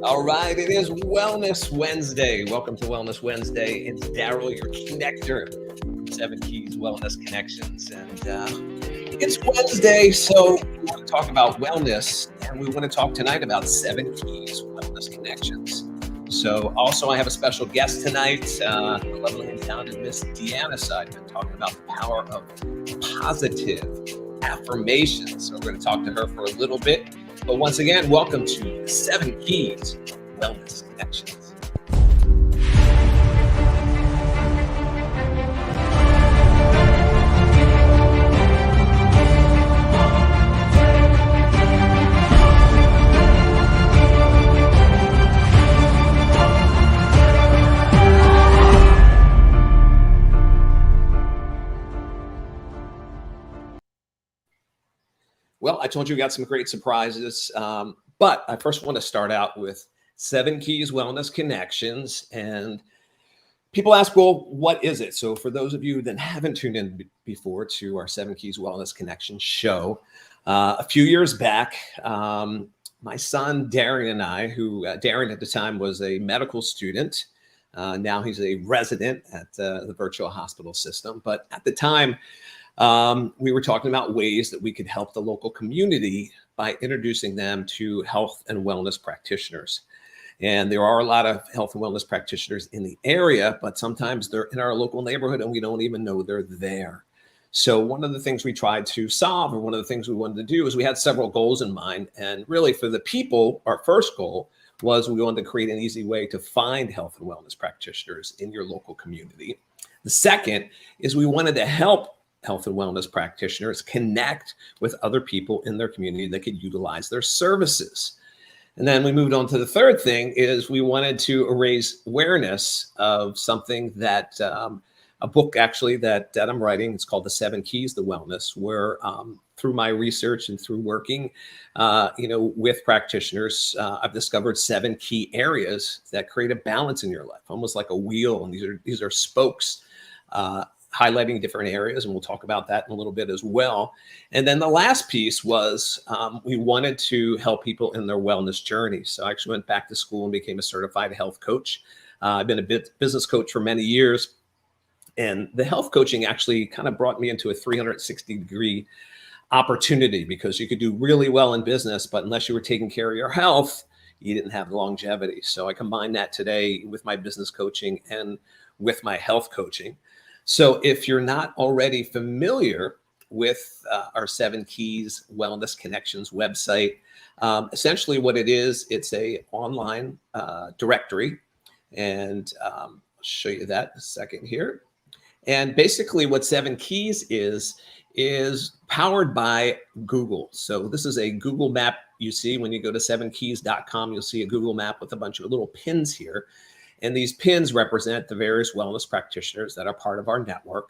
All right, it is Wellness Wednesday. Welcome to Wellness Wednesday. It's Daryl, your connector from Seven Keyz Wellness Connections. And it's Wednesday, so we want to talk about wellness, and we want to talk tonight about Seven Keyz Wellness Connections. So also I have a special guest tonight, the lovely and talented Miss Deanna Seidman, talking about the power of positive affirmations. So we're going to talk to her for a little bit. But once again, welcome to Seven Keyz Wellness Connections. Well, I told you we got some great surprises, but I first want to start out with Seven Keyz Wellness Connections. And people ask, well, what is it? So for those of you that haven't tuned in before to our Seven Keyz Wellness Connections show, a few years back, my son Darien and I, Darien at the time was a medical student. Now he's a resident at the virtual hospital system. But at the time, we were talking about ways that we could help the local community by introducing them to health and wellness practitioners. And there are a lot of health and wellness practitioners in the area, but sometimes they're in our local neighborhood and we don't even know they're there. So one of the things we tried to solve, or one of the things we wanted to do, is we had several goals in mind. And really for the people, our first goal was we wanted to create an easy way to find health and wellness practitioners in your local community. The second is we wanted to help health and wellness practitioners connect with other people in their community that could utilize their services. And then we moved on to the third thing is we wanted to raise awareness of something that a book actually that I'm writing. It's called The Seven Keyz to Wellness, where through my research and through working, with practitioners, I've discovered 7 key areas that create a balance in your life, almost like a wheel. And these are spokes highlighting different areas, and we'll talk about that in a little bit as well. And then the last piece was we wanted to help people in their wellness journey. So I actually went back to school and became a certified health coach. I've been a business coach for many years, and the health coaching actually kind of brought me into a 360-degree opportunity, because you could do really well in business, but unless you were taking care of your health, you didn't have longevity. So I combine that today with my business coaching and with my health coaching. So if you're not already familiar with our Seven Keyz Wellness Connections website, essentially what it is, it's a online directory. And I'll show you that in a second here. And basically what Seven Keyz is powered by Google. So this is a Google map you see when you go to 7keys.com. You'll see a Google map with a bunch of little pins here. And these pins represent the various wellness practitioners that are part of our network.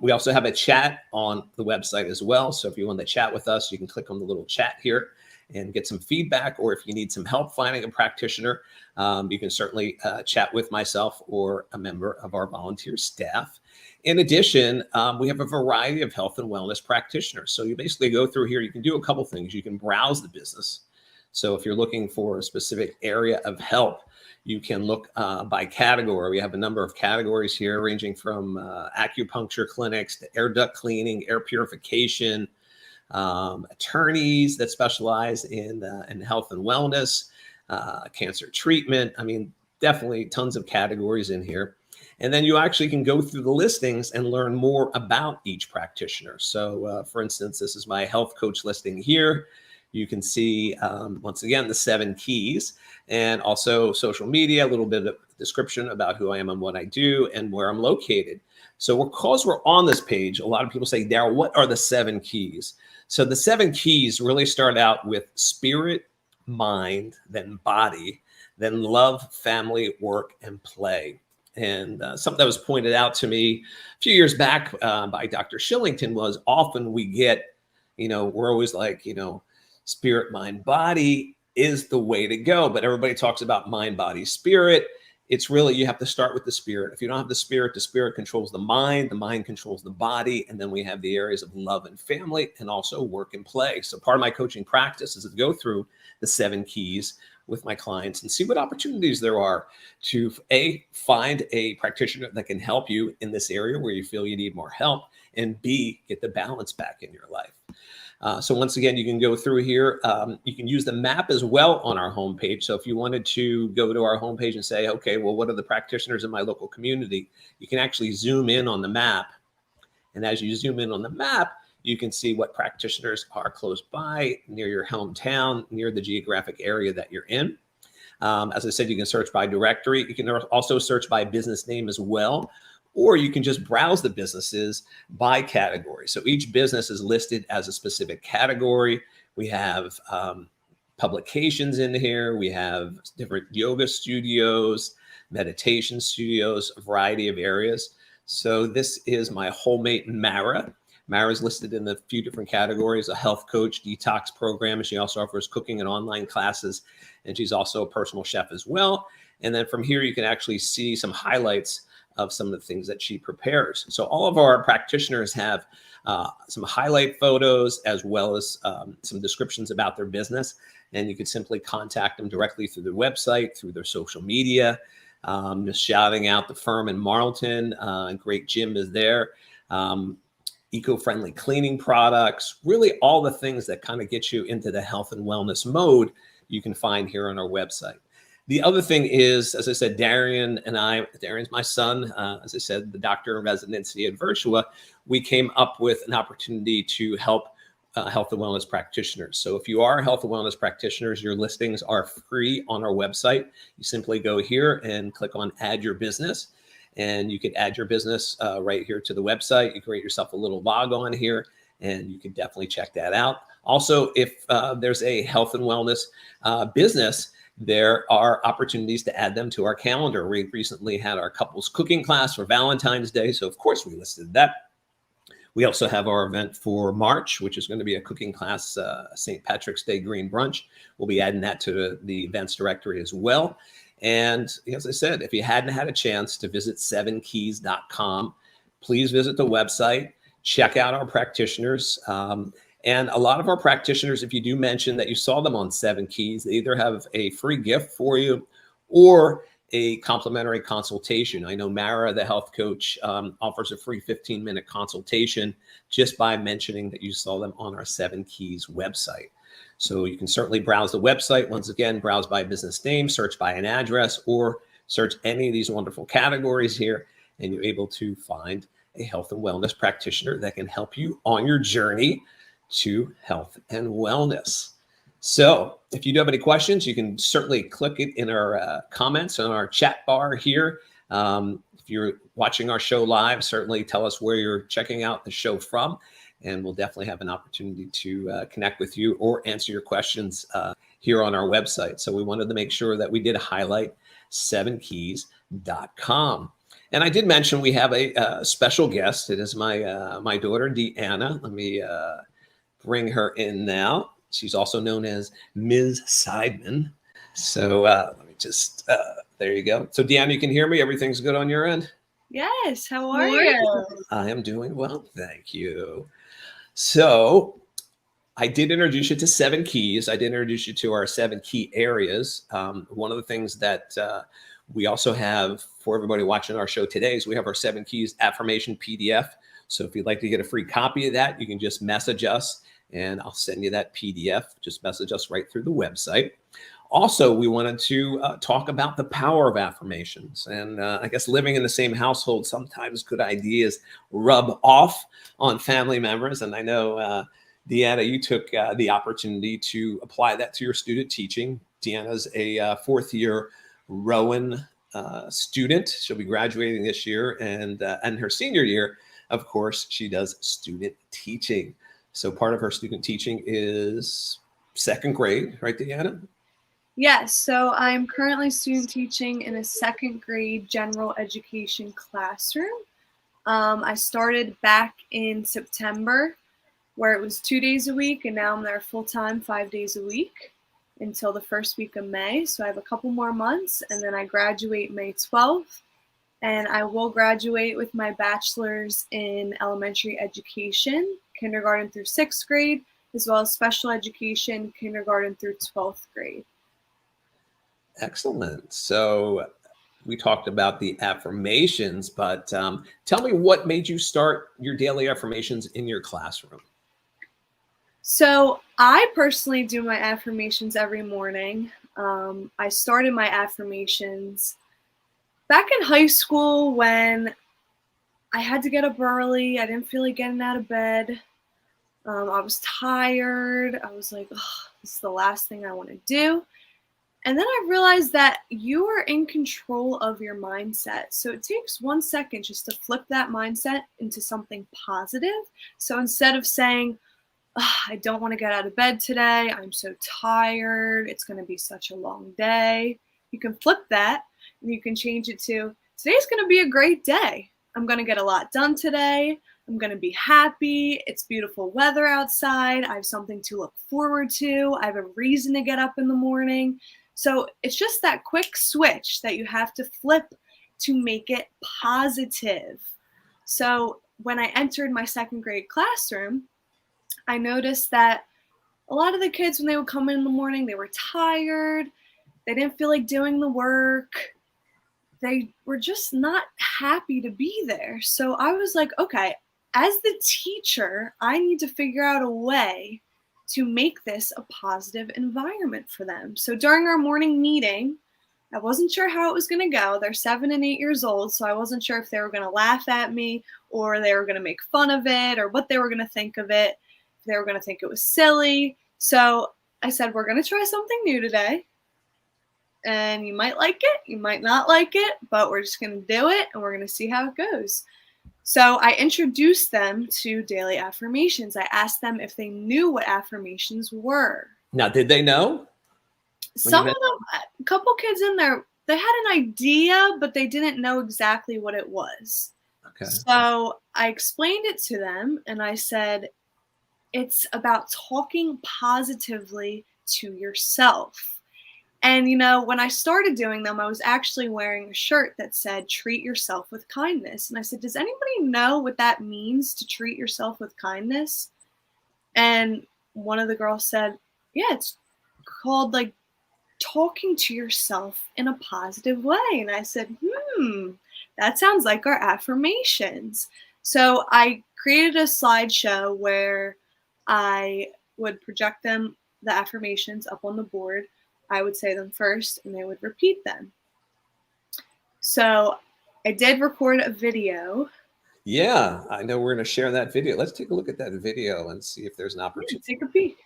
We also have a chat on the website as well. So if you want to chat with us, you can click on the little chat here and get some feedback. Or if you need some help finding a practitioner, you can certainly chat with myself or a member of our volunteer staff. In addition, we have a variety of health and wellness practitioners. So you basically go through here, you can do a couple things. You can browse the business. So if you're looking for a specific area of help, you can look by category. We have a number of categories here, ranging from acupuncture clinics to air duct cleaning, air purification, attorneys that specialize in health and wellness, cancer treatment. I mean, definitely tons of categories in here. And then you actually can go through the listings and learn more about each practitioner. So for instance, this is my health coach listing here. You can see, once again, the 7 keys, and also social media, a little bit of description about who I am and what I do and where I'm located. So because we're on this page, a lot of people say, Daryl, what are the 7 keys? So the 7 keys really start out with spirit, mind, then body, then love, family, work, and play. And something that was pointed out to me a few years back by Dr. Shillington was often we get, we're always like, spirit, mind, body is the way to go. But everybody talks about mind, body, spirit. it's really, you have to start with the spirit. If you don't have the spirit controls the mind controls the body. And then we have the areas of love and family, and also work and play. So part of my coaching practice is to go through the 7 keys with my clients and see what opportunities there are to find a practitioner that can help you in this area where you feel you need more help, and B, get the balance back in your life. So once again, you can go through here. You can use the map as well on our homepage. So if you wanted to go to our homepage and say, okay, well, what are the practitioners in my local community? You can actually zoom in on the map. And as you zoom in on the map, you can see what practitioners are close by, near your hometown, near the geographic area that you're in. As I said, you can search by directory. You can also search by business name as well, or you can just browse the businesses by category. So each business is listed as a specific category. We have publications in here. We have different yoga studios, meditation studios, a variety of areas. So this is my wholemate, Mara. Mara's listed in a few different categories: a health coach, detox program. She also offers cooking and online classes, and she's also a personal chef as well. And then from here, you can actually see some highlights of some of the things that she prepares. So all of our practitioners have some highlight photos, as well as some descriptions about their business. And you could simply contact them directly through their website, through their social media. Just shouting out the firm in Marlton. Great gym is there. Eco-friendly cleaning products, really all the things that kind of get you into the health and wellness mode, you can find here on our website. The other thing is, as I said, Darien and I, Darien's my son, as I said, the doctor in residency at Virtua, we came up with an opportunity to help health and wellness practitioners. So if you are health and wellness practitioners, your listings are free on our website. You simply go here and click on Add Your Business, and you can add your business right here to the website. You create yourself a little log on here, and you can definitely check that out. Also, if there's a health and wellness business, there are opportunities to add them to our calendar. We recently had our couples cooking class for Valentine's Day, so of course we listed that. We also have our event for March, which is going to be a cooking class, St. Patrick's Day Green Brunch. We'll be adding that to the events directory as well. And as I said, if you hadn't had a chance to visit 7keys.com, please visit the website, check out our practitioners. And a lot of our practitioners, if you do mention that you saw them on 7 Keys, they either have a free gift for you or a complimentary consultation. I know Mara, the health coach, offers a free 15-minute consultation just by mentioning that you saw them on our 7 Keys website. So you can certainly browse the website. Once again, browse by business name, search by an address, or search any of these wonderful categories here, and you're able to find a health and wellness practitioner that can help you on your journey to health and wellness. So if you do have any questions, you can certainly click it in our comments on our chat bar here. If you're watching our show live, certainly tell us where you're checking out the show from, and we'll definitely have an opportunity to connect with you or answer your questions here on our website. So we wanted to make sure that we did highlight 7keys.com. And I did mention we have a special guest. It is my my daughter, Deanna. Let me bring her in now. She's also known as Ms. Seidman. So let me just, there you go. So Deanna, you can hear me? Everything's good on your end? Yes, how are you? I am doing well, thank you. So I did introduce you to 7 Keys. I did introduce you to our 7 key areas. One of the things that we also have for everybody watching our show today is we have our 7 Keys affirmation PDF. So if you'd like to get a free copy of that, you can just message us and I'll send you that PDF. Just message us right through the website. Also, we wanted to talk about the power of affirmations. And I guess living in the same household, sometimes good ideas rub off on family members. And I know, Deanna, you took the opportunity to apply that to your student teaching. Deanna's a 4th year Rowan student. She'll be graduating this year. And her senior year, of course, she does student teaching. So part of her student teaching is 2nd grade, right, Deanna? Yes, so I'm currently student teaching in a 2nd grade general education classroom. I started back in September where it was 2 days a week, and now I'm there full-time 5 days a week. until the first week of May. So I have a couple more months, and then I graduate May 12th. And I will graduate with my bachelor's in elementary education, kindergarten through 6th grade, as well as special education, kindergarten through 12th grade. Excellent. So we talked about the affirmations, but tell me what made you start your daily affirmations in your classroom? So I personally do my affirmations every morning. I started my affirmations back in high school when I had to get up early. I didn't feel like getting out of bed. I was tired. I was like, oh, this is the last thing I want to do. And then I realized that you are in control of your mindset. So it takes 1 second just to flip that mindset into something positive. So instead of saying, oh, I don't want to get out of bed today, I'm so tired, it's going to be such a long day, you can flip that and you can change it to, today's going to be a great day. I'm going to get a lot done today. I'm going to be happy. It's beautiful weather outside. I have something to look forward to. I have a reason to get up in the morning. So it's just that quick switch that you have to flip to make it positive. So when I entered my 2nd grade classroom, I noticed that a lot of the kids, when they would come in the morning, they were tired. They didn't feel like doing the work. They were just not happy to be there. So I was like, okay, as the teacher, I need to figure out a way to make this a positive environment for them. So during our morning meeting, I wasn't sure how it was going to go. They're 7 and 8 years old, so I wasn't sure if they were going to laugh at me or they were going to make fun of it or what they were going to think of it. If they were going to think it was silly. So I said, we're going to try something new today. And you might like it, you might not like it, but we're just going to do it and we're going to see how it goes. So I introduced them to daily affirmations. I asked them if they knew what affirmations were. Now, did they know? Some of them, a couple kids in there, they had an idea, but they didn't know exactly what it was. Okay. So I explained it to them and I said, it's about talking positively to yourself. And, when I started doing them, I was actually wearing a shirt that said, treat yourself with kindness. And I said, does anybody know what that means, to treat yourself with kindness? And one of the girls said, yeah, it's called like talking to yourself in a positive way. And I said, that sounds like our affirmations. So I created a slideshow where I would project the affirmations up on the board. I would say them first and they would repeat them. So I did record a video. Yeah, I know we're going to share that video. Let's take a look at that video and see if there's an opportunity. Take a peek.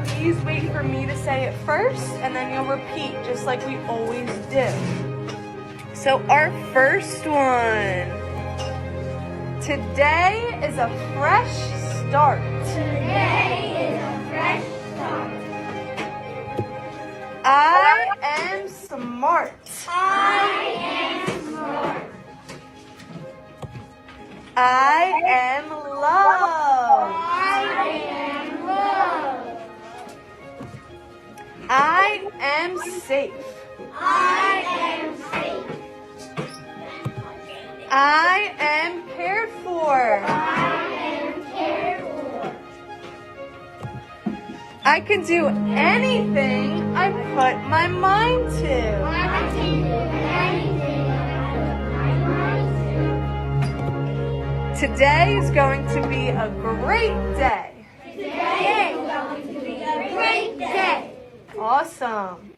Please wait for me to say it first and then you'll repeat just like we always do. So our first one. Today is a fresh start. Today is a fresh start. I am smart. I am smart. I am loved. I am loved. I am safe. I am safe. I am cared for. I am cared for. I can do anything I put my mind to. I can do anything I put my mind to. Today is going to be a great day. Today is going to be a great day. Awesome.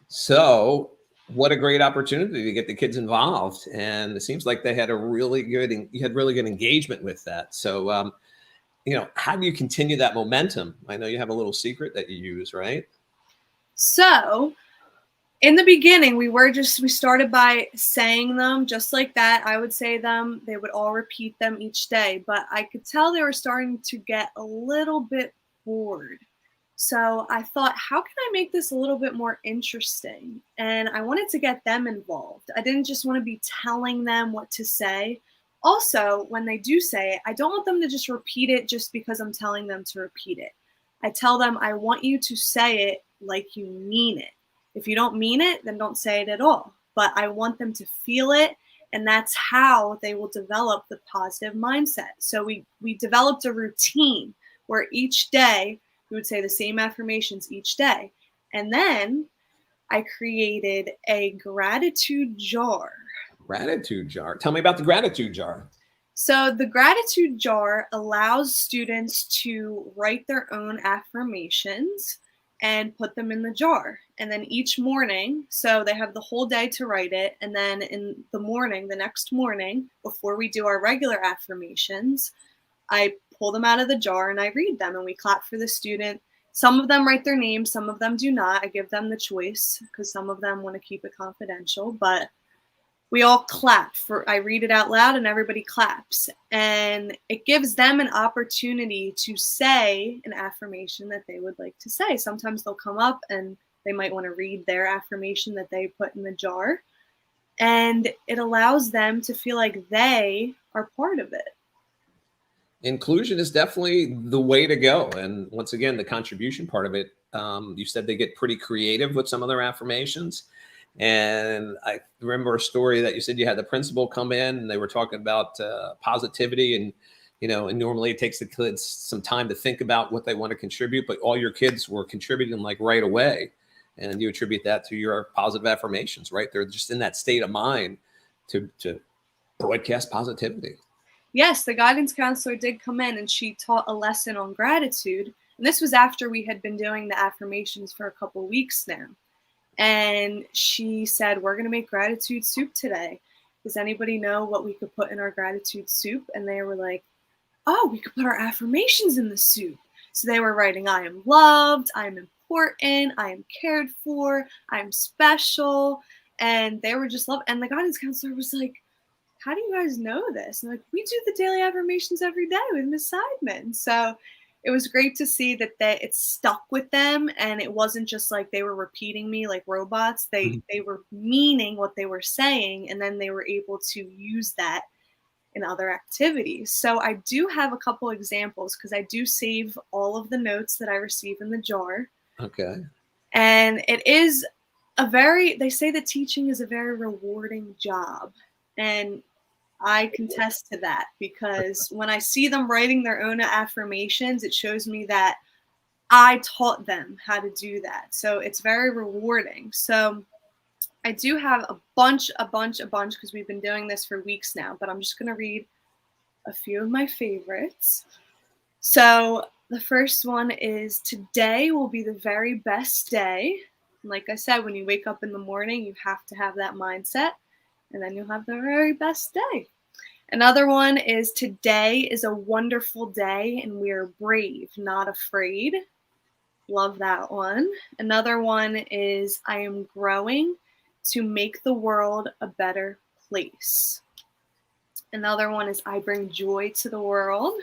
So, what a great opportunity to get the kids involved, and it seems like they had really good engagement with that. So, how do you continue that momentum? I know you have a little secret that you use, right? So in the beginning, we started by saying them just like that. I would say them. They would all repeat them each day, but I could tell they were starting to get a little bit bored. So I thought, how can I make this a little bit more interesting? And I wanted to get them involved. I didn't just want to be telling them what to say. Also, when they do say it, I don't want them to just repeat it just because I'm telling them to repeat it. I tell them, I want you to say it like you mean it. If you don't mean it, then don't say it at all. But I want them to feel it, and that's how they will develop the positive mindset. So we developed a routine where each day we would say the same affirmations each day. And then I created a gratitude jar. Gratitude jar. Tell me about the gratitude jar. So the gratitude jar allows students to write their own affirmations and put them in the jar. And then each morning, so they have the whole day to write it. And then in the morning, the next morning, before we do our regular affirmations, I pull them out of the jar and I read them and we clap for the student. Some of them write their name, some of them do not. I give them the choice because some of them want to keep it confidential, but we all clap I read it out loud and everybody claps. And it gives them an opportunity to say an affirmation that they would like to say. Sometimes they'll come up and they might want to read their affirmation that they put in the jar. And it allows them to feel like they are part of it. Inclusion is definitely the way to go. And once again, the contribution part of it, you said they get pretty creative with some of their affirmations. And I remember a story that you said you had the principal come in and they were talking about positivity and, and normally it takes the kids some time to think about what they want to contribute, but all your kids were contributing like right away. And you attribute that to your positive affirmations, right? They're just in that state of mind to broadcast positivity. Yes, the guidance counselor did come in and she taught a lesson on gratitude. And this was after we had been doing the affirmations for a couple weeks now. And she said, we're going to make gratitude soup today. Does anybody know what we could put in our gratitude soup? And they were like, oh, we could put our affirmations in the soup. So they were writing, I am loved, I am important, I am cared for, I am special. And they were just loved. And the guidance counselor was like, how do you guys know this? And like, we do the daily affirmations every day with Miss Seidman. So it was great to see that it stuck with them, and it wasn't just like they were repeating me like robots. They were meaning what they were saying, and then they were able to use that in other activities. So I do have a couple examples because I do save all of the notes that I receive in the jar. Okay. And it is they say that teaching is a very rewarding job. And I contest to that because when I see them writing their own affirmations, it shows me that I taught them how to do that. So it's very rewarding. So I do have a bunch because we've been doing this for weeks now, but I'm just going to read a few of my favorites. So the first one is, today will be the very best day. And like I said, when you wake up in the morning, you have to have that mindset. And then you'll have the very best day. Another one is, today is a wonderful day and we are brave, not afraid. Love that one. Another one is, I am growing to make the world a better place. Another one is, I bring joy to the world.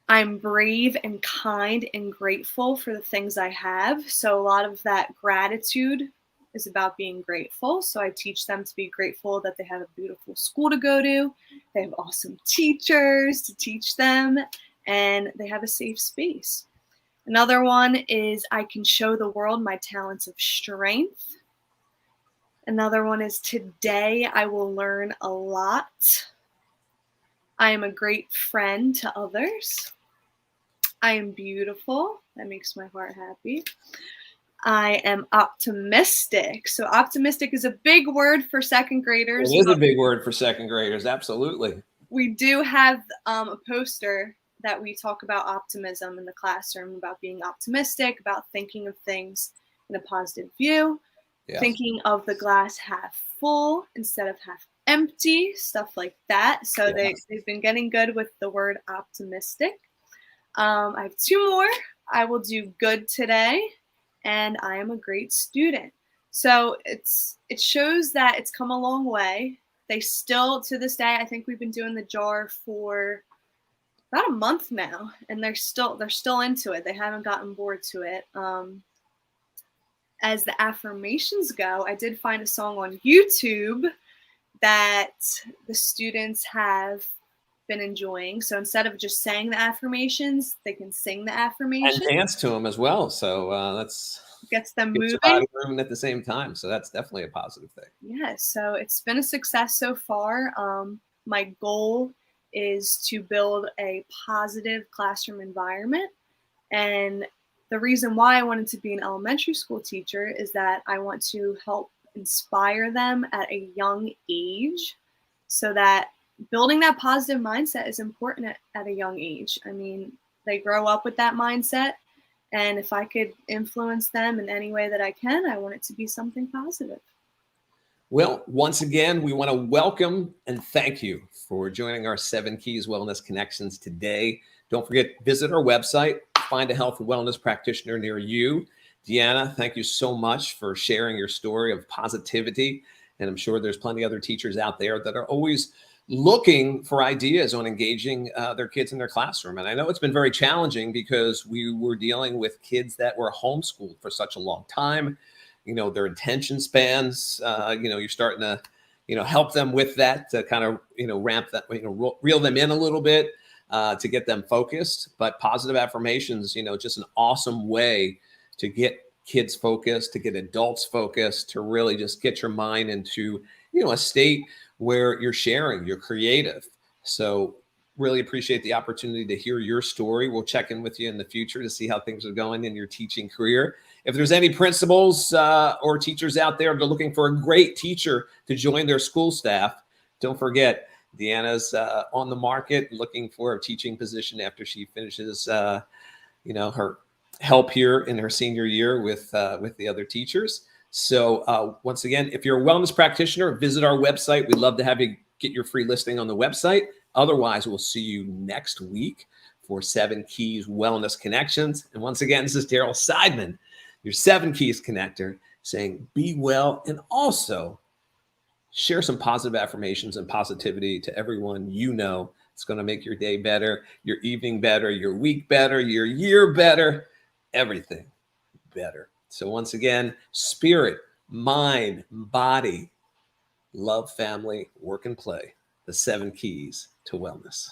I'm brave and kind and grateful for the things I have. So a lot of that gratitude is about being grateful. So I teach them to be grateful that they have a beautiful school to go to. They have awesome teachers to teach them, and they have a safe space. Another one is, I can show the world my talents of strength. Another one is, today I will learn a lot. I am a great friend to others. I am beautiful. That makes my heart happy. I am optimistic. So optimistic is a big word for second graders. It is a big word for second graders. Absolutely. We do have a poster that we talk about optimism in the classroom, about being optimistic, about thinking of things in a positive view, thinking of the glass half full instead of half empty, stuff like that. So they've been getting good with the word optimistic. I have two more. I will do good today, and I am a great student. So it shows that it's come a long way. They still, to this day, I think we've been doing the jar for about a month now, and they're still into it. They haven't gotten bored to it. As the affirmations go, I did find a song on YouTube that the students have been enjoying. So instead of just saying the affirmations, they can sing the And affirmations. dance to them as well. So that's Gets them gets your moving. body moving at the same time. So that's definitely a positive thing. Yeah, so it's been a success so far. My goal is to build a positive classroom environment. And the reason why I wanted to be an elementary school teacher is that I want to help inspire them at a young age, so that building that positive mindset is important at a young age. I mean, they grow up with that mindset. And if I could influence them in any way that I can, I want it to be something positive. Well, once again, we want to welcome and thank you for joining our 7 Keyz Wellness Connections today. Don't forget, visit our website, find a health and wellness practitioner near you. Deanna, thank you so much for sharing your story of positivity. And I'm sure there's plenty of other teachers out there that are always looking for ideas on engaging their kids in their classroom. And I know it's been very challenging because we were dealing with kids that were homeschooled for such a long time. You know, their attention spans, you're starting to, help them with that to kind of, ramp that, reel them in a little bit to get them focused. But positive affirmations, just an awesome way to get kids focused, to get adults focused, to really just get your mind into, a state where you're sharing, you're creative. So really appreciate the opportunity to hear your story. We'll check in with you in the future to see how things are going in your teaching career. If there's any principals or teachers out there that are looking for a great teacher to join their school staff, don't forget, Deanna's on the market looking for a teaching position after she finishes, her help here in her senior year with the other teachers. So once again, if you're a wellness practitioner, visit our website. We'd love to have you get your free listing on the website. Otherwise, we'll see you next week for 7 Keyz Wellness Connections. And once again, this is Darren Seidman, your 7 Keyz connector, saying be well and also share some positive affirmations and positivity to everyone you know. It's going to make your day better, your evening better, your week better, your year better, everything better. So once again, spirit, mind, body, love, family, work, and play, the 7 Keyz to wellness.